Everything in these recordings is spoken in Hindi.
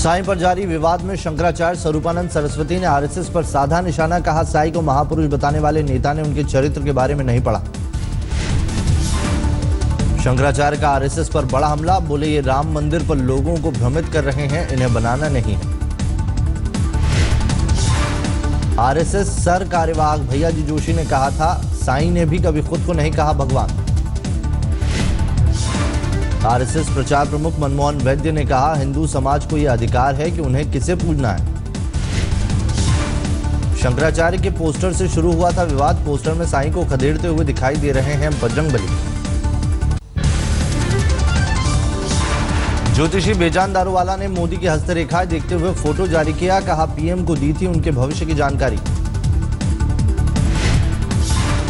साईं पर जारी विवाद में शंकराचार्य स्वरूपानंद सरस्वती ने आरएसएस पर साधा निशाना। कहा, साईं को महापुरुष बताने वाले नेता ने उनके चरित्र के बारे में नहीं पढ़ा। शंकराचार्य का आरएसएस पर बड़ा हमला। बोले, ये राम मंदिर पर लोगों को भ्रमित कर रहे हैं, इन्हें बनाना नहीं है। आरएसएस सर कार्यवाहक भैया जी जोशी ने कहा था, साईं ने भी कभी खुद को नहीं कहा भगवान। आरएसएस प्रचार प्रमुख मनमोहन वैद्य ने कहा, हिंदू समाज को यह अधिकार है कि उन्हें किसे पूजना है। शंकराचार्य के पोस्टर से शुरू हुआ था विवाद। पोस्टर में साईं को खदेड़ते हुए दिखाई दे रहे हैं बजरंगबली। ज्योतिषी बेजान दारूवाला ने मोदी की हस्तरेखाएं देखते हुए फोटो जारी किया। कहा, पीएम को दी थी उनके भविष्य की जानकारी।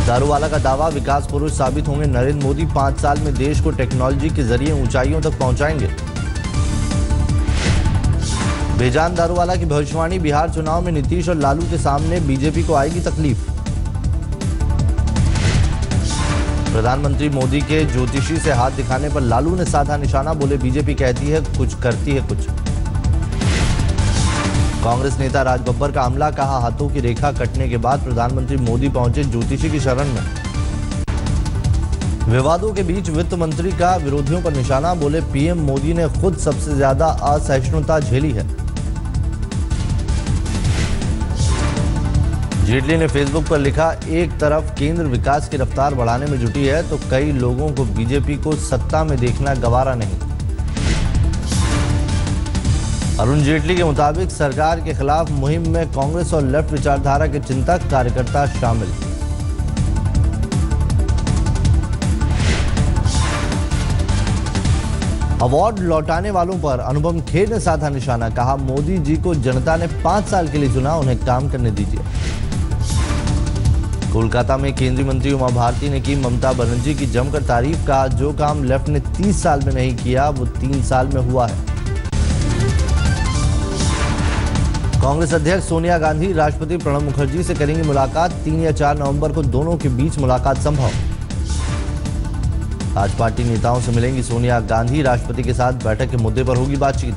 दारूवाला का दावा, विकास पुरुष साबित होंगे नरेंद्र मोदी। 5 साल में देश को टेक्नोलॉजी के जरिए ऊंचाइयों तक पहुंचाएंगे। बेजान दारूवाला की भविष्यवाणी, बिहार चुनाव में नीतीश और लालू के सामने बीजेपी को आएगी तकलीफ। प्रधानमंत्री मोदी के ज्योतिषी से हाथ दिखाने पर लालू ने साधा निशाना। बोले, बीजेपी कहती है कुछ, करती है कुछ। कांग्रेस नेता राज बब्बर का हमला। कहा, हाथों की रेखा कटने के बाद प्रधानमंत्री मोदी पहुंचे ज्योतिषी की शरण में। विवादों के बीच वित्त मंत्री का विरोधियों पर निशाना। बोले, पीएम मोदी ने खुद सबसे ज्यादा असहिष्णुता झेली है। जेटली ने फेसबुक पर लिखा, एक तरफ केंद्र विकास की रफ्तार बढ़ाने में जुटी है तो कई लोगों को बीजेपी को सत्ता में देखना गवारा नहीं। अरुण जेटली के मुताबिक सरकार के खिलाफ मुहिम में कांग्रेस और लेफ्ट विचारधारा के चिंतक कार्यकर्ता शामिल। अवार्ड लौटाने वालों पर अनुपम खेर ने साधा निशाना। कहा, मोदी जी को जनता ने 5 साल के लिए चुना, उन्हें काम करने दीजिए। कोलकाता में केंद्रीय मंत्री उमा भारती ने की ममता बनर्जी की जमकर तारीफ। कहा, जो काम लेफ्ट ने 30 साल में नहीं किया वो 3 साल में हुआ है। कांग्रेस अध्यक्ष सोनिया गांधी राष्ट्रपति प्रणब मुखर्जी से करेंगी मुलाकात। 3 या 4 नवंबर को दोनों के बीच मुलाकात संभव। आज पार्टी नेताओं से मिलेंगी सोनिया गांधी। राष्ट्रपति के साथ बैठक के मुद्दे पर होगी बातचीत।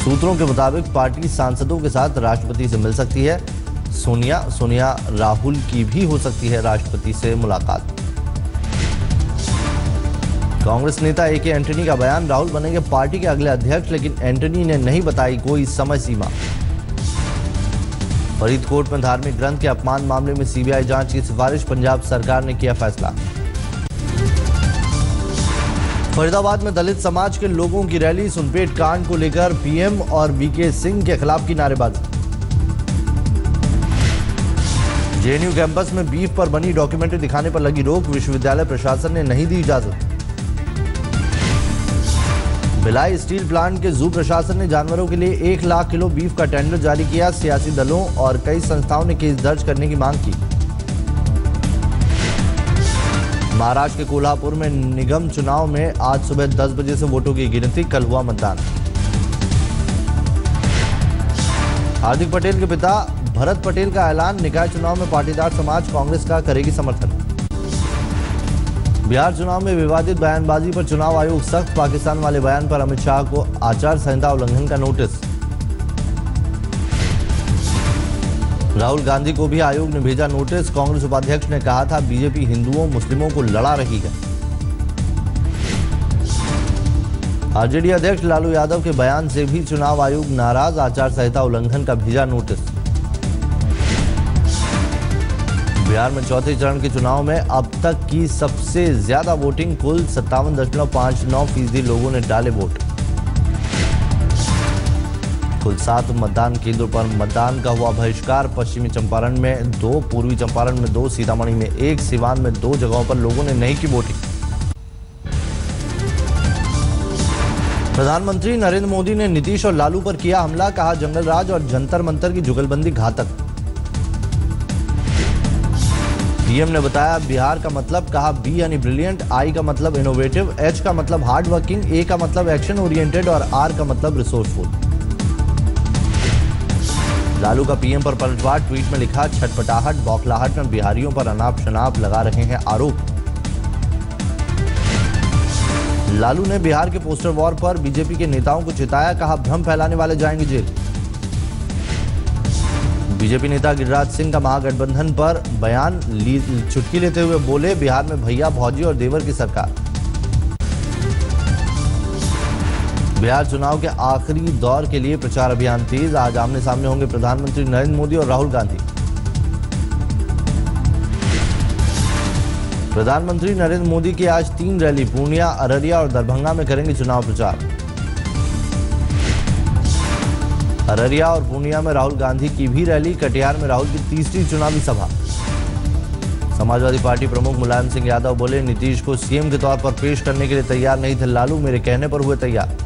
सूत्रों के मुताबिक पार्टी सांसदों के साथ राष्ट्रपति से मिल सकती है। सोनिया राहुल की भी हो सकती है राष्ट्रपति से मुलाकात। कांग्रेस नेता ए के एंटनी का बयान, राहुल बनेंगे पार्टी के अगले अध्यक्ष, लेकिन एंटनी ने नहीं बताई कोई समय सीमा। फरीदकोट में धार्मिक ग्रंथ के अपमान मामले में सीबीआई जांच की सिफारिश। पंजाब सरकार ने किया फैसला। फरीदाबाद में दलित समाज के लोगों की रैली। सुनपेट कांड को लेकर पीएम और वीके सिंह के खिलाफ की नारेबाजी। जेएनयू कैंपस में बीफ पर बनी डॉक्यूमेंट्री दिखाने पर लगी रोक। विश्वविद्यालय प्रशासन ने नहीं दी इजाजत। भिलाई स्टील प्लांट के जू प्रशासन ने जानवरों के लिए 1 लाख किलो बीफ का टेंडर जारी किया। सियासी दलों और कई संस्थाओं ने केस दर्ज करने की मांग की। महाराष्ट्र के कोल्हापुर में निगम चुनाव में आज सुबह 10 बजे से वोटों की गिनती। कल हुआ मतदान। हार्दिक पटेल के पिता भरत पटेल का ऐलान, निकाय चुनाव में पाटीदार समाज कांग्रेस का करेगी समर्थन। बिहार चुनाव में विवादित बयानबाजी पर चुनाव आयोग सख्त। पाकिस्तान वाले बयान पर अमित शाह को आचार संहिता उल्लंघन का नोटिस। राहुल गांधी को भी आयोग ने भेजा नोटिस। कांग्रेस उपाध्यक्ष ने कहा था, बीजेपी हिंदुओं मुस्लिमों को लड़ा रही है। आरजेडी अध्यक्ष लालू यादव के बयान से भी चुनाव आयोग नाराज। आचार संहिता उल्लंघन का भेजा नोटिस। बिहार में चौथे चरण के चुनाव में अब तक की सबसे ज्यादा वोटिंग। कुल 57.59% लोगों ने डाले वोट। कुल 7 मतदान केंद्रों पर मतदान का हुआ बहिष्कार। पश्चिमी चंपारण में 2, पूर्वी चंपारण में 2, सीतामढ़ी में 1, सिवान में 2 जगहों पर लोगों ने नहीं की वोटिंग। प्रधानमंत्री नरेंद्र मोदी ने नीतीश और लालू पर किया हमला। कहा, जंगल राज और जंतर मंतर की जुगलबंदी घातक। पीएम ने बताया, बिहार का मतलब। कहा, बी यानी ब्रिलियंट, आई का मतलब इनोवेटिव, एच का मतलब हार्ड वर्किंग, ए का मतलब एक्शन ओरिएंटेड और आर का मतलब रिसोर्सफुल। लालू का पीएम पर पलटवार। ट्वीट में लिखा, छटपटाहट बौखलाहट में बिहारियों पर अनाप शनाप लगा रहे हैं आरोप। लालू ने बिहार के पोस्टर वॉर पर बीजेपी के नेताओं को चिताया, कहा भ्रम फैलाने वाले जाएंगे जेल। बीजेपी नेता गिरिराज सिंह का महागठबंधन पर बयान चुटकी लेते हुए बोले, बिहार में भैया भौजी और देवर की सरकार। बिहार चुनाव के आखिरी दौर के लिए प्रचार अभियान तेज, आज आमने सामने होंगे प्रधानमंत्री नरेंद्र मोदी और राहुल गांधी। प्रधानमंत्री नरेंद्र मोदी की आज 3 रैली पूर्णिया, अररिया और दरभंगा में करेंगे चुनाव प्रचार। अररिया और पूर्णिया में राहुल गांधी की भी रैली, कटिहार में राहुल की तीसरी चुनावी सभा। समाजवादी पार्टी प्रमुख मुलायम सिंह यादव बोले, नीतीश को सीएम के तौर पर पेश करने के लिए तैयार नहीं थे लालू, मेरे कहने पर हुए तैयार।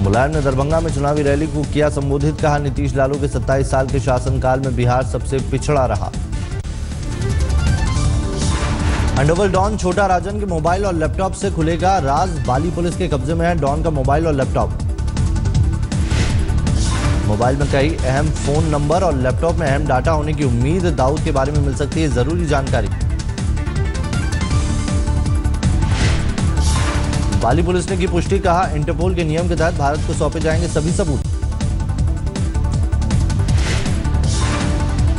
मुलायम ने दरभंगा में चुनावी रैली को किया संबोधित, कहा नीतीश लालू के 27 साल के शासनकाल में बिहार सबसे पिछड़ा रहा। अंडरवर्ल्ड डॉन छोटा राजन के मोबाइल और लैपटॉप से खुलेगा राज, बाली पुलिस के कब्जे में है डॉन का मोबाइल और लैपटॉप। मोबाइल में कई अहम फोन नंबर और लैपटॉप में अहम डाटा होने की उम्मीद, दाऊद के बारे में मिल सकती है जरूरी जानकारी। बाली पुलिस ने की पुष्टि, कहा इंटरपोल के नियम के तहत भारत को सौंपे जाएंगे सभी सबूत।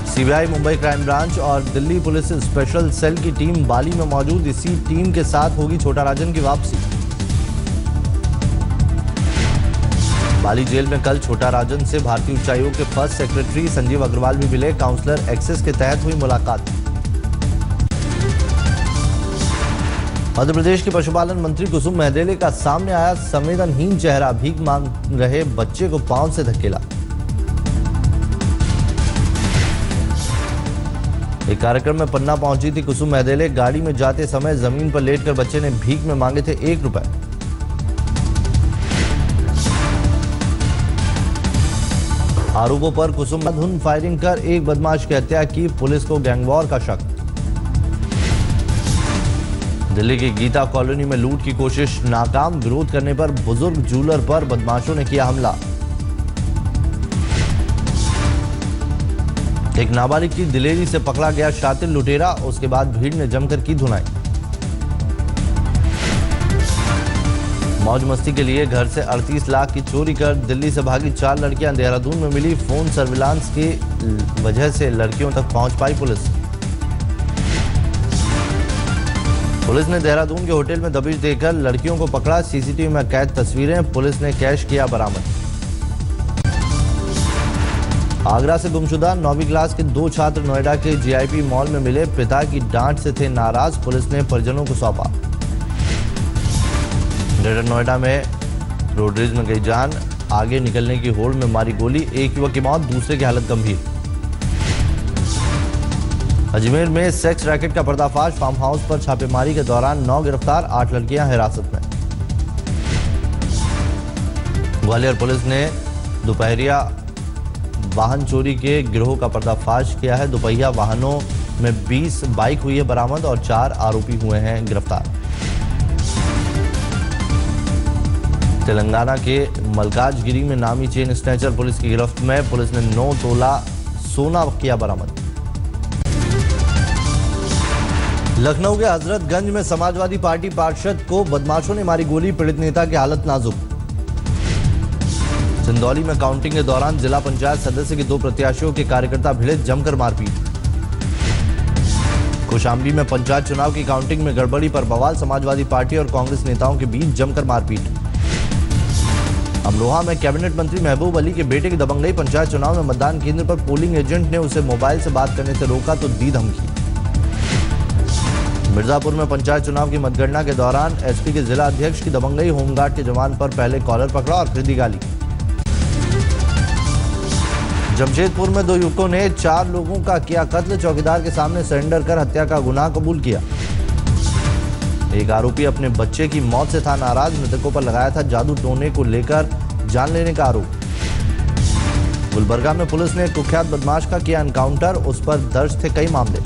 सीबीआई, मुंबई क्राइम ब्रांच और दिल्ली पुलिस स्पेशल सेल की टीम बाली में मौजूद, इसी टीम के साथ होगी छोटा राजन की वापसी। बाली जेल में कल छोटा राजन से भारतीय उच्चायोग के फर्स्ट सेक्रेटरी संजीव अग्रवाल भी मिले, काउंसलर एक्सेस के तहत हुई मुलाकात। मध्य प्रदेश के पशुपालन मंत्री कुसुम महदेले का सामने आया संवेदनहीन चेहरा, भीख मांग रहे बच्चे को पांव से धकेला। एक कार्यक्रम में पन्ना पहुंची थी कुसुम महदेले, गाड़ी में जाते समय जमीन पर लेटकर बच्चे ने भीख में मांगे थे 1 रुपए। आरोपों पर कुसुम ने धुन फायरिंग कर एक बदमाश की हत्या की, पुलिस को गैंगवॉर का शक। दिल्ली की गीता कॉलोनी में लूट की कोशिश नाकाम, विरोध करने पर बुजुर्ग जूलर पर बदमाशों ने किया हमला। एक नाबालिग की दिलेरी से पकड़ा गया शातिर लुटेरा, उसके बाद भीड़ ने जमकर की धुनाई। मौज मस्ती के लिए घर से 38 लाख की चोरी कर दिल्ली से भागी 4 लड़कियां, देहरादून में मिली फोन सर्विलांस की वजह से लड़कियों तक पहुंच पाई पुलिस। पुलिस ने देहरादून के होटल में दबिश देकर लड़कियों को पकड़ा, सीसीटीवी में कैद तस्वीरें पुलिस ने कैश किया बरामद। आगरा से गुमशुदा 9वीं क्लास के 2 छात्र नोएडा के जीआईपी मॉल में मिले, पिता की डांट से थे नाराज, पुलिस ने परिजनों को सौंपा। ग्रेटर नोएडा में रोडरेज में गई जान, आगे निकलने की होड़ में मारी गोली, एक युवक की मौत, दूसरे की हालत गंभीर। अजमेर में सेक्स रैकेट का पर्दाफाश, फार्म हाउस पर छापेमारी के दौरान 9 गिरफ्तार, 8 लड़कियां हिरासत में। ग्वालियर पुलिस ने दोपहरिया वाहन चोरी के गिरोह का पर्दाफाश किया है, दोपहिया वाहनों में 20 बाइक हुई है बरामद और 4 आरोपी हुए हैं गिरफ्तार। तेलंगाना के मलकाजगिरी में नामी चेन स्नैचर पुलिस की गिरफ्त में, पुलिस ने 9 तोला सोना किया बरामद। लखनऊ के हजरतगंज में समाजवादी पार्टी पार्षद को बदमाशों ने मारी गोली, पीड़ित नेता की हालत नाजुक। सिंदौली में काउंटिंग के दौरान जिला पंचायत सदस्य के 2 प्रत्याशियों के कार्यकर्ता भिड़े, जमकर मारपीट। कौशाम्बी में पंचायत चुनाव की काउंटिंग में गड़बड़ी पर बवाल, समाजवादी पार्टी और कांग्रेस नेताओं के बीच जमकर मारपीट। अमरोहा में कैबिनेट मंत्री महबूब अली के बेटे की दबंगई, पंचायत चुनाव में मतदान केंद्र पर पोलिंग एजेंट ने उसे मोबाइल से बात करने से रोका तो दी धमकी। मिर्जापुर में पंचायत चुनाव की मतगणना के दौरान एसपी के जिला अध्यक्ष की दबंगई, होमगार्ड के जवान पर पहले कॉलर पकड़ा और फिर दी गाली। जमशेदपुर में 2 युवकों ने 4 लोगों का किया कत्ल, चौकीदार के सामने सरेंडर कर हत्या का गुनाह कबूल किया। एक आरोपी अपने बच्चे की मौत से था नाराज, मृतकों पर लगाया था जादू टोने को लेकर जान लेने का आरोप। गुलबर्गा में पुलिस ने कुख्यात बदमाश का किया एनकाउंटर, उस पर दर्ज थे कई मामले।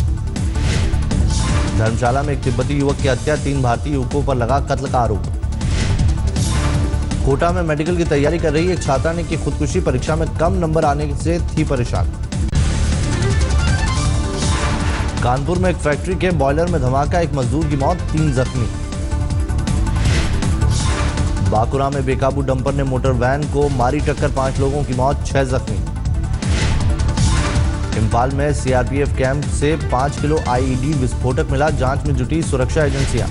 धर्मशाला में एक तिब्बती युवक की हत्या, 3 भारतीय युवकों पर लगा कत्ल का आरोप। कोटा में मेडिकल की तैयारी कर रही एक छात्रा ने की खुदकुशी, परीक्षा में कम नंबर आने से थी परेशान। कानपुर में एक फैक्ट्री के बॉयलर में धमाका, एक मजदूर की मौत, 3 जख्मी। बांकुरा में बेकाबू डंपर ने मोटर वैन को मारी टक्कर, 5 लोगों की मौत, 6 जख्मी। इंफाल में सीआरपीएफ कैंप से 5 किलो आईईडी विस्फोटक मिला, जांच में जुटी सुरक्षा एजेंसियां।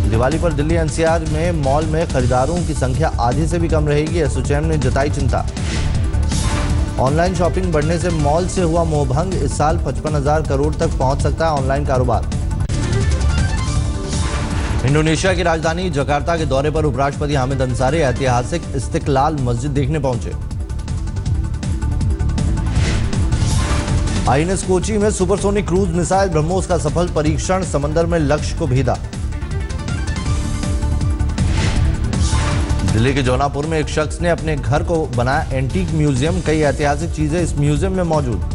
दिवाली पर दिल्ली एनसीआर में मॉल में खरीदारों की संख्या आधे से भी कम रहेगी, एसोचैम ने जताई चिंता। ऑनलाइन शॉपिंग बढ़ने से मॉल से हुआ मोहभंग, इस साल 55,000 करोड़ तक पहुंच सकता है ऑनलाइन कारोबार। इंडोनेशिया की राजधानी जकार्ता के दौरे पर उपराष्ट्रपति हामिद अंसारी ऐतिहासिक इस्तिकलाल मस्जिद देखने पहुंचे। आईएनएस कोची में सुपरसोनिक क्रूज मिसाइल ब्रह्मोस का सफल परीक्षण, समंदर में लक्ष्य को भेदा। दिल्ली के जौनापुर में एक शख्स ने अपने घर को बनाया एंटीक म्यूजियम, कई ऐतिहासिक चीजें इस म्यूजियम में मौजूद।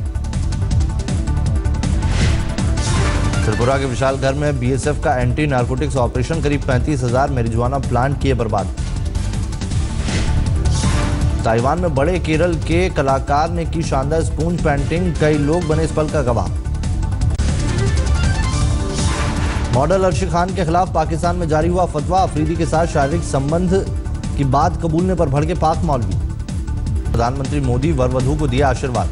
त्रिपुरा के विशाल घर में बीएसएफ का एंटी नारकोटिक्स ऑपरेशन, करीब 35,000 मैरिजुआना प्लांट किए बर्बाद। ताइवान में बड़े केरल के कलाकार ने की शानदार स्पूंज पेंटिंग, कई लोग बने इस पल का गवाह। मॉडल अर्शी खान के खिलाफ पाकिस्तान में जारी हुआ फतवा, अफरीदी के साथ शारीरिक संबंध की बात कबूलने पर भड़के पाक मौलवी। प्रधानमंत्री मोदी वर वधू को दिया आशीर्वाद।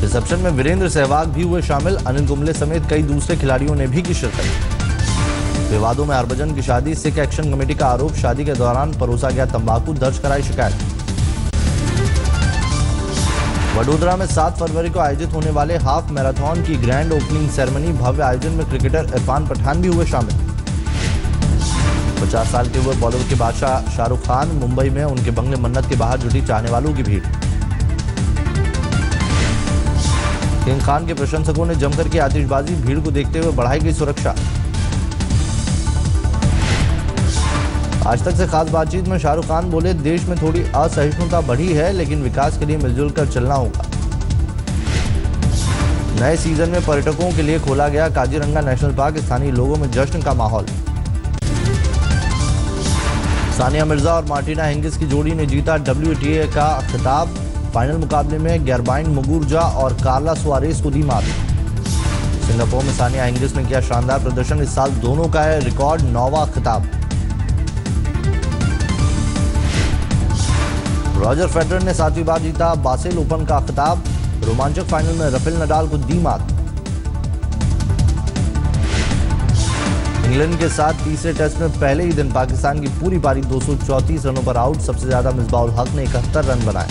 रिसेप्शन में वीरेंद्र सहवाग भी हुए शामिल, अनिल कुंबले समेत कई दूसरे खिलाड़ियों ने भी की शिरकत। विवादों में हरभजन की शादी, सिख एक्शन कमेटी का आरोप, शादी के दौरान परोसा गया तंबाकू, दर्ज कराई शिकायत। वडोदरा में 7 फरवरी को आयोजित होने वाले हाफ मैराथन की ग्रैंड ओपनिंग सेरेमनी, भव्य आयोजन में क्रिकेटर इरफान पठान भी हुए शामिल। 50 साल के हुए बॉलीवुड के बादशाह शाहरुख खान, मुंबई में उनके बंगले मन्नत के बाहर जुटी चाहने वालों की भीड़। किंग खान के प्रशंसकों ने जमकर की आतिशबाजी, भीड़ को देखते हुए बढ़ाई गई सुरक्षा। आज तक से खास बातचीत में शाहरुख खान बोले, देश में थोड़ी असहिष्णुता बढ़ी है, लेकिन विकास के लिए मिलजुल कर चलना होगा। नए सीजन में पर्यटकों के लिए खोला गया काजीरंगा नेशनल पार्क, स्थानीय लोगों में जश्न का माहौल। सानिया मिर्जा और मार्टिना हिंगिस की जोड़ी ने जीता WTA का खिताब, फाइनल मुकाबले में गैरबाइन मुगुरुजा और कार्ला सुआरेस को दी मात। सिंगापुर में सानिया हिंगिस ने किया शानदार प्रदर्शन, इस साल दोनों का है रिकॉर्ड 9वां खिताब। रॉजर फेडरर ने 7वीं बार जीता बासेल ओपन का खिताब, रोमांचक फाइनल में राफेल नडाल को दी मात। इंग्लैंड के साथ तीसरे टेस्ट में पहले ही दिन पाकिस्तान की पूरी पारी 234 रनों पर आउट, सबसे ज्यादा मिसबाउल हक ने 71 रन बनाए।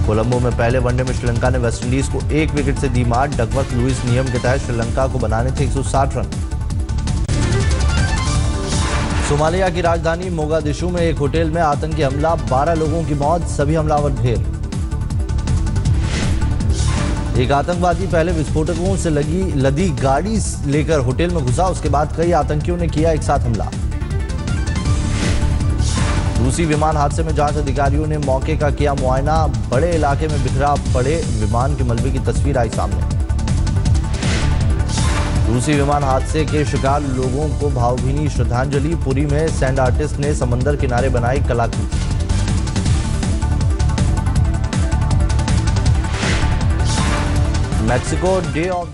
कोलंबो में पहले वनडे में श्रीलंका ने वेस्टइंडीज को 1 विकेट से दी मात, डकवर्थ लुइस नियम के तहत श्रीलंका को बनाने थे 160 रन। सोमालिया की राजधानी मोगादिशु में एक होटल में आतंकी हमला, 12 लोगों की मौत, सभी हमलावर ढेर। एक आतंकवादी पहले विस्फोटकों से लदी गाड़ी लेकर होटल में घुसा, उसके बाद कई आतंकियों ने किया एक साथ हमला। रूसी विमान हादसे में जांच अधिकारियों ने मौके का किया मुआयना, बड़े इलाके में बिखरा पड़े विमान के मलबे की तस्वीर आई सामने। रूसी विमान हादसे के शिकार लोगों को भावभीनी श्रद्धांजलि, पुरी में सैंड आर्टिस्ट ने समंदर किनारे बनाई कलाकृति। Mexico day of